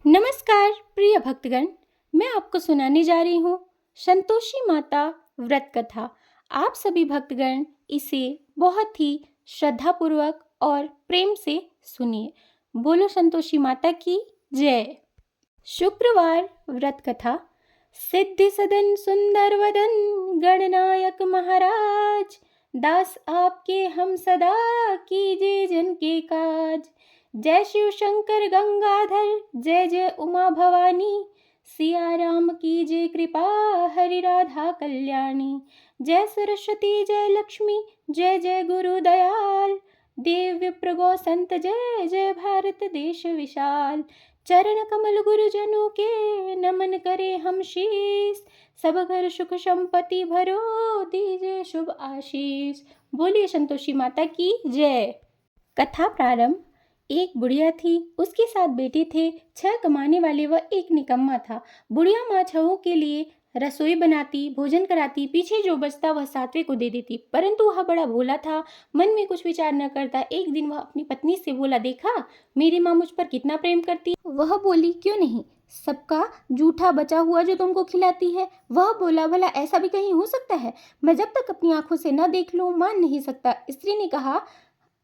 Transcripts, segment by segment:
नमस्कार प्रिय भक्तगण, मैं आपको सुनाने जा रही हूँ संतोषी माता व्रत कथा। आप सभी भक्तगण इसे बहुत ही श्रद्धापूर्वक और प्रेम से सुनिए। बोलो संतोषी माता की जय। शुक्रवार व्रत कथा। सिद्धि सदन सुंदर वदन गणनायक महाराज, दास आपके हम सदा कीजिए जन के काज। जय शिव शंकर गंगाधर, जय जय उमा भवानी, सिया राम की जय कृपा, हरि राधा कल्याणी। जय सरस्वती जय लक्ष्मी, जय जय गुरु दयाल, देव विप्र गौ संत जय जय भारत देश विशाल। चरण कमल गुरुजनों के नमन करे हम शीस, सब घर सुख संपत्ति भरो दीजिए शुभ आशीष। बोलिए संतोषी माता की जय। कथा प्रारंभ। एक बुढ़िया थी, उसके 7 बेटे थे। 6 कमाने वाले व एक निकम्मा था। बुढ़िया माँ 6 के लिए रसोई बनाती, भोजन कराती, पीछे जो बचता वह 7वें को दे देती। परंतु वह बड़ा भोला था, मन में कुछ विचार न करता। एक दिन वह अपनी पत्नी से बोला, देखा मेरी माँ मुझ पर कितना प्रेम करती है। वह बोली, क्यों नहीं, सबका जूठा बचा हुआ जो तुमको खिलाती है। वह बोला, भला ऐसा भी कहीं हो सकता है? मैं जब तक अपनी आंखों से न देख लूं मान नहीं सकता। स्त्री ने कहा,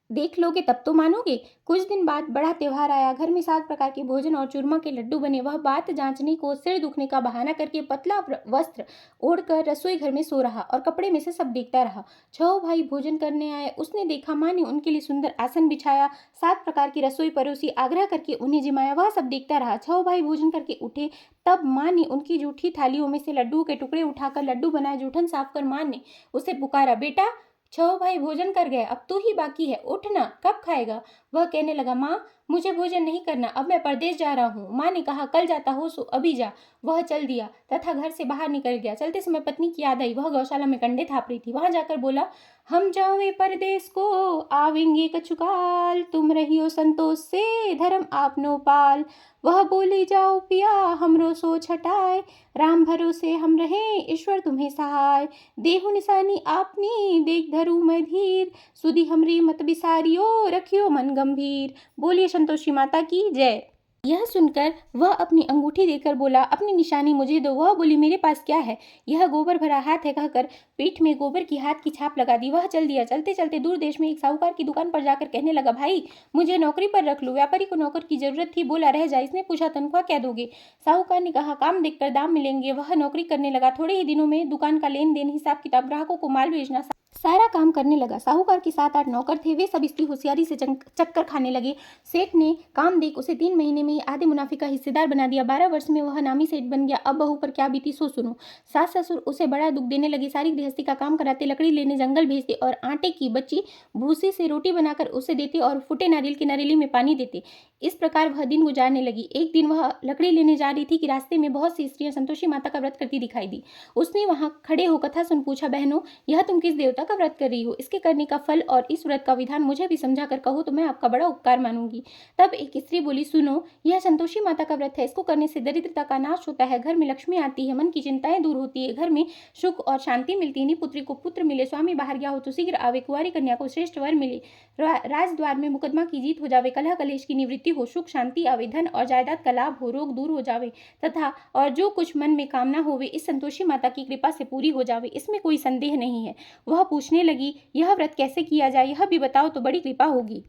देख लोगे तब तो मानोगे। कुछ दिन बाद बड़ा त्योहार आया। घर में 7 प्रकार के भोजन और चूरमा के लड्डू बने। वह बात जांचने को सिर दुखने का बहाना करके पतला वस्त्र ओढ़कर रसोई घर में सो रहा और कपड़े में से सब देखता रहा। 6 भाई भोजन करने आए। उसने देखा माँ ने उनके लिए सुंदर आसन बिछाया, 7 प्रकार की रसोई परोसी, आग्रह करके उन्हें जिमाया। वह सब देखता रहा। 6 भाई भोजन करके उठे, तब माँ ने उनकी जूठी थालियों में से लड्डू के टुकड़े उठाकर लड्डू बनाए। जूठन साफ कर माँ ने उसे पुकारा, बेटा 6 भाई भोजन कर गए, अब तू ही बाकी है, उठना, कब खाएगा? वह कहने लगा, माँ मुझे भोजन नहीं करना, अब मैं परदेश जा रहा हूँ। माँ ने कहा, कल जाता हो सो अभी जा। वह चल दिया तथा घर से बाहर निकल गया। चलते समय पत्नी की याद आई। वह गौशाला में कंडे थाप रही थी। वहां जाकर बोला, हम जावे परदेश को आवेंगे कछुकाल, तुम रहियो संतोष से धर्म आपनो पाल। वह बोली, जाओ पिया हमरो सोच हटाए, राम भरोसे हम रहें ईश्वर तुम्हें सहाय। देहु निशानी आपनी देख धरू मैं धीर, सुधी हमरी मत बिसारियो रखियो मन गंभीर। बोलिए संतोषी माता की जय। यह सुनकर वह अपनी अंगूठी देकर बोला, अपनी निशानी मुझे दो। वह बोली, मेरे पास क्या है, यह गोबर भरा हाथ है, कहकर पीठ में गोबर की हाथ की छाप लगा दी। वह चल दिया। चलते चलते दूर देश में एक साहूकार की दुकान पर जाकर कहने लगा, भाई मुझे नौकरी पर रख लो। व्यापारी को नौकर की जरूरत थी, बोला रह जा। इसने पूछा, तनख्वाह क्या दोगे? साहूकार ने कहा, काम देखकर दाम मिलेंगे। वह नौकरी करने लगा। थोड़े ही दिनों में दुकान का लेन देन, हिसाब किताब, ग्राहकों को माल भेजना, सारा काम करने लगा। साहूकार के 7-8 नौकर थे। वे सब इसकी होशियारी से चक्कर खाने लगे। सेठ ने काम देख उसे 3 महीने में ही आधे मुनाफे का हिस्सेदार बना दिया। 12 वर्ष में वह नामी सेठ बन गया। अब बहू पर क्या बीती सो सुनो। सास ससुर उसे बड़ा दुख देने लगे। सारी गृहस्थी का काम कराते, लकड़ी लेने जंगल भेजते और आटे की बची भूसी से रोटी बनाकर उसे देते और फूटे नारियल की नरेली में पानी देते। इस प्रकार वह दिन गुजारने लगी। एक दिन वह लकड़ी लेने जा रही थी कि रास्ते में बहुत सी स्त्रियां संतोषी माता का व्रत करती दिखाई दी। उसने वहां खड़े हो कथा सुन पूछा, बहनों यह तुम किस देवता का व्रत कर रही हो? इसके करने का फल और इस व्रत का विधान मुझे भी समझा कर कहो तो मैं आपका बड़ा उपकार मानूंगी। तब एक स्त्री बोली, सुनो, यह संतोषी माता का व्रत है। इसको करने से दरिद्रता का नाश होता है, घर में लक्ष्मी आती है, मन की चिंताएं दूर होती है, घर में सुख और शांति मिलती है, पुत्री को पुत्र मिले, स्वामी बाहर गया हो तो शीघ्र आवे, कुंवारी कन्या को श्रेष्ठ वर मिले, राजद्वार में मुकदमा की जीत हो जावे, कलह कलेश की निवृत्ति हो, सुख शांति आवे, धन और जायदाद का लाभ हो, रोग दूर हो जावे तथा और जो कुछ मन में कामना होवे इस संतोषी माता की कृपा से पूरी हो जावे, इसमें कोई संदेह नहीं है। वह पूछने लगी, यह व्रत कैसे किया जाए, यह भी बताओ तो बड़ी कृपा होगी।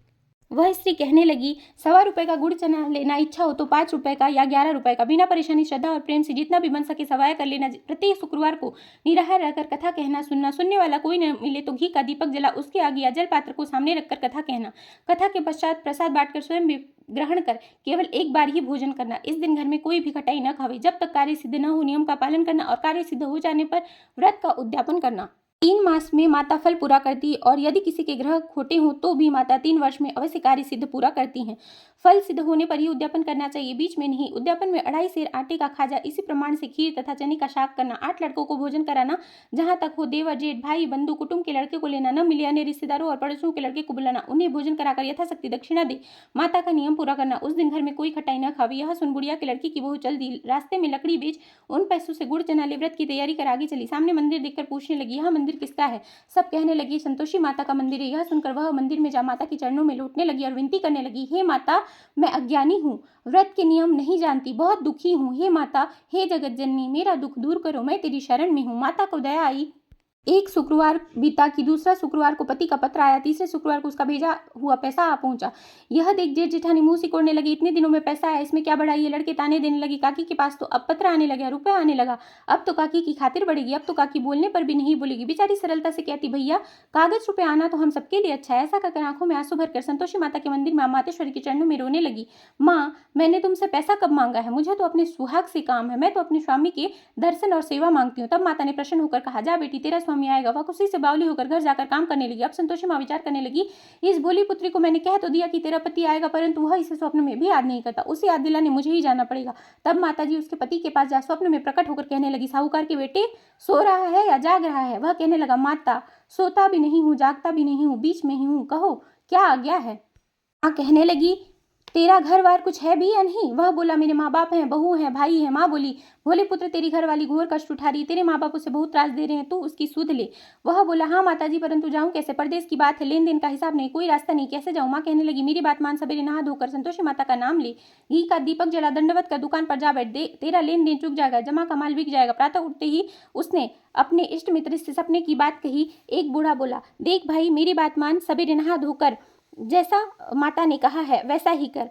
वह स्त्री कहने लगी, 1.25 रुपए का गुड़ चना लेना, इच्छा हो तो 5 रुपए का या 11 रुपए का, बिना परेशानी श्रद्धा और प्रेम से जितना भी बन सके सवाया कर लेना। प्रत्येक शुक्रवार को निराहार रहकर कथा कहना, सुनना, सुनने वाला कोई न मिले तो घी का दीपक जला उसके आगे या जल पात्र को सामने रखकर कथा कहना। कथा के पश्चात प्रसाद बांटकर स्वयं भी ग्रहण कर केवल एक बार ही भोजन करना। इस दिन घर में कोई भी खटाई न खावे। जब तक कार्य सिद्ध न हो नियम का पालन करना और कार्य सिद्ध हो जाने पर व्रत का उद्यापन करना। 3 मास में माता फल पूरा करती और यदि किसी के ग्रह खोटे हों तो भी माता 3 वर्ष में अवश्य कार्य सिद्ध पूरा करती हैं। फल सिद्ध होने पर ही उद्यापन करना चाहिए, बीच में नहीं। उद्यापन में 2.5 सेर आटे का खाजा, इसी प्रमाण से खीर तथा चने का शाक करना। 8 लड़कों को भोजन कराना, जहां तक हो देवर जेठ भाई बंधु कुटुंब के लड़के को लेना, न मिले अन्य रिश्तेदारों और पड़ोसियों के लड़के को बुलाना, उन्हें भोजन कराकर यथाशक्ति दक्षिणा दे माता का नियम पूरा करना। उस दिन घर में कोई खटाई न खावे। यह सुन बुढ़िया के लड़की की बहू चल दी। रास्ते में लकड़ी बेच उन पैसों से गुड़ चना ले व्रत की तैयारी कर आगे चली। सामने मंदिर देखकर पूछने लगी, यह मंदिर किसका है? सब कहने लगी, संतोषी माता का मंदिर है। यह सुनकर वह मंदिर में जा माता के चरणों में लौटने लगी और विनती करने लगी, हे माता मैं अज्ञानी हूँ, व्रत के नियम नहीं जानती, बहुत दुखी हूँ। हे माता, हे जगत जननी, मेरा दुख दूर करो, मैं तेरी शरण में हूँ। माता को दया आई। एक शुक्रवार बीता कि दूसरा शुक्रवार को पति का पत्र आया, तीसरे शुक्रवार को उसका भेजा हुआ पैसा आ पहुंचा। यह देख जेठ जेठानी मुंह सिकोड़ने लगी, इतने दिनों में पैसा आया, इसमें क्या बढ़ाई है। लड़के ताने देने लगी, काकी के पास तो अब पत्र आने लगा, रुपया आने लगा, अब तो काकी की खातिर बढ़ेगी, अब तो काकी बोलने पर भी नहीं बोलेगी। बेचारी सरलता से कहती, भैया कागज रुपये आना तो हम सबके लिए अच्छा है। ऐसा कहकर आंखों में आंसू भरकर संतोषी माता के मंदिर में मातेश्वरी के चरणों में रोने लगी। माँ, मैंने तुमसे पैसा कब मांगा है, मुझे तो अपने सुहाग से काम है, मैं तो अपने स्वामी के दर्शन और सेवा मांगती हूँ। तब माता ने प्रसन्न होकर कहा, जा बेटी, तेरा स्वामी आएगा। वह खुशी से बावली होकर घर जाकर काम करने लगी। अब संतोषी माँ विचार करने लगी, इस भोली पुत्री को मैंने कह तो दिया कि तेरा पति आएगा, परंतु वह इसे स्वप्न में भी याद नहीं करता, उसे याद दिलाने मुझे ही जाना पड़ेगा। तब माताजी उसके पति के पास जा स्वप्न में प्रकट होकर कहने लगी, साहूकार के बेटे सो रहा है या जाग रहा है। वह कहने लगा, माता सोता भी नहीं हूँ, जागता भी नहीं हूँ, बीच में ही हूँ, कहो क्या आज्ञा है। माँ कहने लगी, तेरा घर वार कुछ है भी या नहीं। वह बोला, मेरे माँ बाप हैं, बहू हैं, भाई है। माँ बोली, भोले पुत्र, तेरी घरवाली घोर कष्ट उठा रही, तेरे माँ बाप उसे बहुत त्रास दे रहे हैं, तू उसकी सुध ले। वह बोला, हाँ माताजी, परंतु जाऊँ कैसे, परदेश की बात है, लेन देन का हिसाब नहीं, कोई रास्ता नहीं, कैसे जाऊँ। माँ कहने लगी, मेरी बात मान, सवेरे नहा धोकर संतोषी माता का नाम ले, घी का दीपक जला, दंडवत कर दुकान पर जा बैठ दे, तेरा लेन देन चुक जाएगा, जमा का माल बिक जाएगा। प्रातः उठते ही उसने अपने इष्ट मित्र से सपने की बात कही। एक बूढ़ा बोला, देख भाई, मेरी बात मान, सवेरे नहा धोकर जैसा माता ने कहा है वैसा ही कर,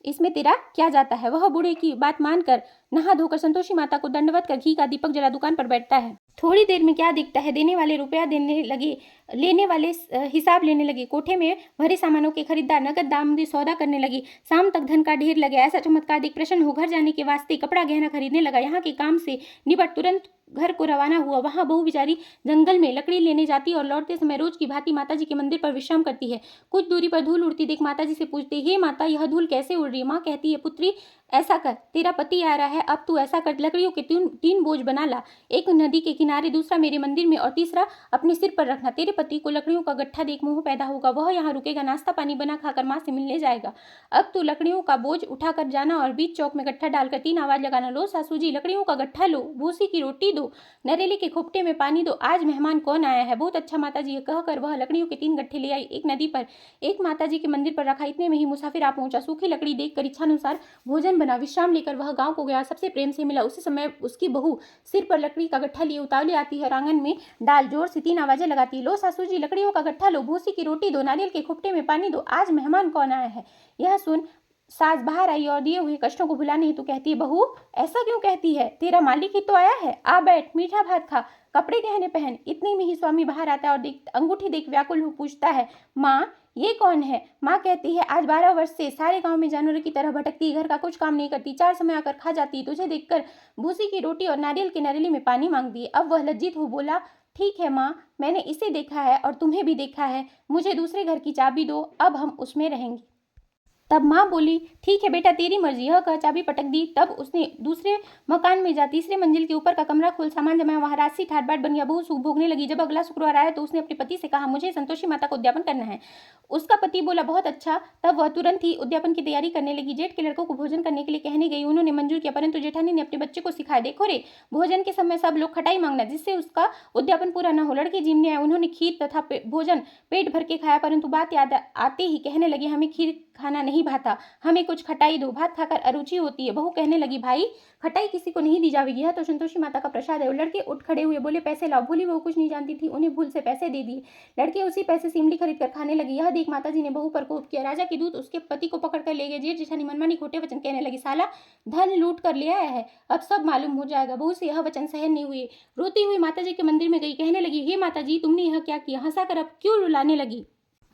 इसमें तेरा क्या जाता है। वह बूढ़े की बात मानकर नहा धोकर संतोषी माता को दंडवत कर घी का दीपक जला दुकान पर बैठता है। थोड़ी देर में क्या दिखता है, देने वाले रुपया देने लगे, लेने वाले हिसाब लेने लगे, कोठे में भरे सामानों के खरीदार नगद दाम दे सौदा करने लगे, शाम तक धन का ढेर लगे। ऐसा चमत्कार देख प्रसन्न हो घर जाने के वास्ते कपड़ा गहना खरीदने लगा। यहाँ के काम से निपट तुरंत घर को रवाना हुआ। वहाँ बहू बेचारी जंगल में लकड़ी लेने जाती और लौटते समय रोज की भांति माताजी के मंदिर पर विश्राम करती है। कुछ दूरी पर धूल उड़ती देख माताजी से पूछती, हे माता, यह धूल कैसे उड़ रही है। माँ कहती है, पुत्री ऐसा कर, तेरा पति आ रहा है, अब तू ऐसा कर, लकड़ियों के तीन बोझ बना ला, एक नदी के किनारे, दूसरा मेरे मंदिर में और तीसरा अपने सिर पर रखना। तेरे पति को लकड़ियों का गट्ठा देख मोह पैदा होगा, वह यहाँ रुकेगा, नाश्ता पानी बना खाकर माँ से मिलने जाएगा। अब तू लकड़ियों का बोझ उठाकर जाना और बीच चौक में गट्ठा डालकर 3 आवाज लगाना, लो सासू जी लकड़ियों का गट्ठा लो, भूसी की रोटी दो, नरेले के खोपटे में पानी दो, आज मेहमान कौन आया है। बहुत अच्छा माताजी, कहकर वह लकड़ियों के 3 गट्ठे ले आई, एक नदी पर, एक माताजी के मंदिर पर रखा। इतने में ही मुसाफिर आ पहुंचा। सूखी लकड़ी देखकर इच्छानुसार भोजन बना। विश्राम लेकर वह गांव को गया, सबसे प्रेम से मिला। उसी समय उसकी बहू सिर पर लकड़ी का गट्ठा लिए उतावली आती है और आंगन में डाल जोर से 3 आवाजें लगाती है, लो सासू जी लकड़ियों का गट्ठा लो, भूसी की रोटी दो, नारियल के खोपटे में पानी दो, आज मेहमान कौन आया है। यह सुन सास बाहर आई और दिए हुए कष्टों को भुलाने हेतु कहती है, बहू ऐसा क्यों कहती है, तेरा मालिक ही तो आया है, आ बैठ, मीठा भात खा, कपड़े गहने पहन। इतने में ही स्वामी बाहर आता है और अंगूठी देख व्याकुल हो पूछता है, माँ ये कौन है। माँ कहती है, आज 12 वर्ष से सारे गांव में जानवरों की तरह भटकती, घर का कुछ काम नहीं करती, 4 समय आकर खा जाती, तुझे देखकर भूसी की रोटी और नारियल के नरेली में पानी मांग दी। अब वह लज्जित हो बोला, ठीक है माँ, मैंने इसे देखा है और तुम्हें भी देखा है, मुझे दूसरे घर की चाबी दो, अब हम उसमें रहेंगे। तब माँ बोली, ठीक है बेटा, तेरी मर्जी। यह कह चाबी पटक दी। तब उसने दूसरे मकान में जा तीसरे मंजिल के ऊपर का कमरा खोल सामान जमाया, वहाँ राशि ठाट बाट बन गया। बहू सुख भोगने लगी। जब अगला शुक्रवार आया तो उसने अपने पति से कहा, मुझे संतोषी माता को उद्यापन करना है। उसका पति बोला, बहुत अच्छा। तब वह तुरंत ही उद्यापन की तैयारी करने लगी। जेठ के लड़कों को भोजन करने के लिए कहने गई, उन्होंने मंजूर किया, परंतु जेठानी ने अपने बच्चे को सिखाया, देखो रे, भोजन के समय सब लोग खटाई मांगना, जिससे उसका उद्यापन पूरा न हो। लड़के जिमने आए, उन्होंने खीर तथा भोजन पेट भर के खाया, परंतु बात याद आते ही कहने लगे, हमें खीर खाना नहीं भाता, हमें कुछ खटाई दो, भात खाकर अरुचि होती है। बहू कहने लगी, भाई खटाई किसी को नहीं दी जाएगी, यह तो संतोषी माता का प्रसाद है। लड़के उठ खड़े हुए, बोले, पैसे लाओ। भूली बहू कुछ नहीं जानती थी, उन्हें भूल से पैसे दे दिए। लड़के उसी पैसे से इमली खरीद कर खाने लगे। यह देख माताजी ने बहू पर कोप किया। राजा की दूत उसके पति को पकड़ कर ले गए। जेठ जेठानी मनमानी खोटे वचन कहने लगी, साला धन लूट कर ले आया है, अब सब मालूम हो जाएगा। बहू से यह वचन सहन नहीं हुए, रोती हुई माताजी के मंदिर में गई, कहने लगी, हे माताजी, तुमने यह क्या किया, हंसाकर अब क्यों रुलाने लगी।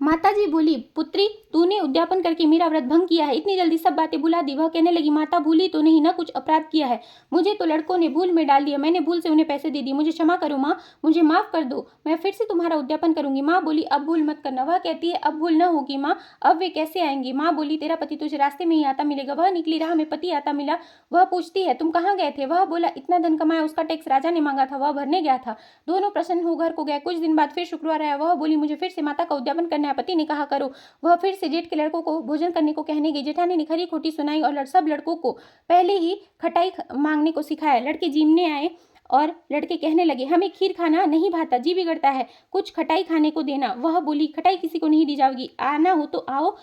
माताजी बोली, पुत्री तूने उद्यापन करके मेरा व्रत भंग किया है, इतनी जल्दी सब बातें भुला दी। वह कहने लगी, माता भूली तो नहीं ना, कुछ अपराध किया है, मुझे तो लड़कों ने भूल में डाल दिया, मैंने भूल से उन्हें पैसे दे दिए, मुझे क्षमा करो माँ, मुझे माफ कर दो, मैं फिर से तुम्हारा उद्यापन करूंगी। माँ बोली, अब भूल मत करना। वह कहती है, अब भूल न होगी माँ, अब वे कैसे आएंगे। माँ बोली, तेरा पति तुझे रास्ते में ही आता मिलेगा। वह निकली, राह में पति आता मिला। वह पूछती है, तुम कहाँ गए थे। वह बोला, इतना धन कमाया, उसका टैक्स राजा ने मांगा था, वह भरने गया था। दोनों प्रसन्न हो घर को गए। कुछ दिन बाद फिर शुक्रवार आया। वह बोली, मुझे फिर से माता का उद्यापन करना है। पति ने कहा, करो। वह फिर से जेठ के लड़कों को भोजन करने को कहने गई। जेठानी ने खरी खोटी सुनाई और सब लड़कों को पहले ही खटाई मांगने को सिखाया। लड़के जीमने आए और लड़के कहने लगे, हमें खीर खाना नहीं भाता, जी बिगड़ता है, कुछ खटाई खाने को देना। वह बोली, खटाई किसी को नहीं दी जाएगी, आना हो तो आओ,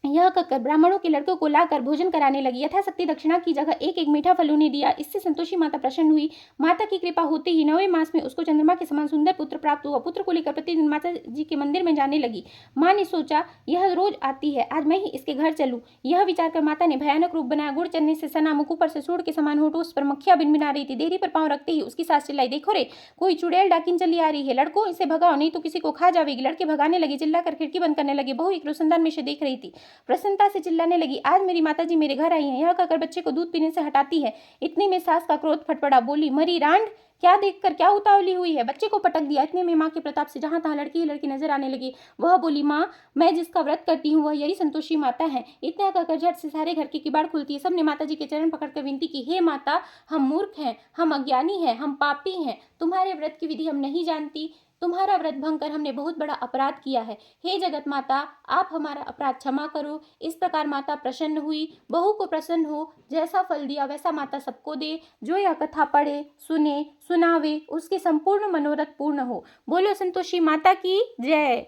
यह कहकर ब्राह्मणों के लड़कों को लाकर भोजन कराने लगी। यथाशक्ति दक्षिणा की जगह एक एक मीठा फल उन्हें दिया। इससे संतोषी माता प्रसन्न हुई। माता की कृपा होते ही 9वें मास में उसको चंद्रमा के समान सुंदर पुत्र प्राप्त हुआ। पुत्र को लेकर प्रतिदिन माता जी के मंदिर में जाने लगी। माँ ने सोचा, यह रोज आती है, आज मैं ही इसके घर चलूं। यह विचार कर माता ने भयानक रूप बनाया। गुड़ चलने से सना, मुख ऊपर से सूंड के समान होठों उस पर मक्खियां भिनभिना रही थी। देहरी पर पांव रखते ही उसकी सास चिल्लाई, देखो रे, कोई चुड़ैल डाकिन चली आ रही है, लड़कों इसे भगाओ नहीं तो किसी को खा जाएगी। लड़के भगाने लगे, चिल्लाकर खिड़की बंद करने लगे। बहू एक रोशनदान में से देख रही थी, प्रसन्नता से चिल्लाने लगी, आज मेरी माताजी मेरे घर आई हैं। यह कहकर बच्चे को दूध पीने से हटाती है। इतने में सास का क्रोध फटफड़ा, बोली, मरी रांड, क्या देखकर क्या उतावली हुई है। बच्चे को पटक दिया। इतने में माँ के प्रताप से जहां तहां लड़की ही लड़की नजर आने लगी। वह बोली, माँ, मैं जिसका व्रत करती हूँ वह यही संतोषी माता है। इतना कहकर झट से सारे घर की किवाड़ खुलती है। सबने माता जी के चरण पकड़कर विनती की, हे माता, हम मूर्ख हैं, हम अज्ञानी हैं, हम पापी हैं, तुम्हारे व्रत की विधि हम नहीं जानती। तुम्हारा व्रत भंग कर हमने बहुत बड़ा अपराध किया है। हे जगत माता, आप हमारा अपराध क्षमा करो। इस प्रकार माता प्रसन्न हुई। बहू को प्रसन्न हो, जैसा फल दिया वैसा माता सबको दे। जो यह कथा पढ़े, सुने, सुनावे, उसके संपूर्ण मनोरथ पूर्ण हो। बोलो संतोषी माता की जय।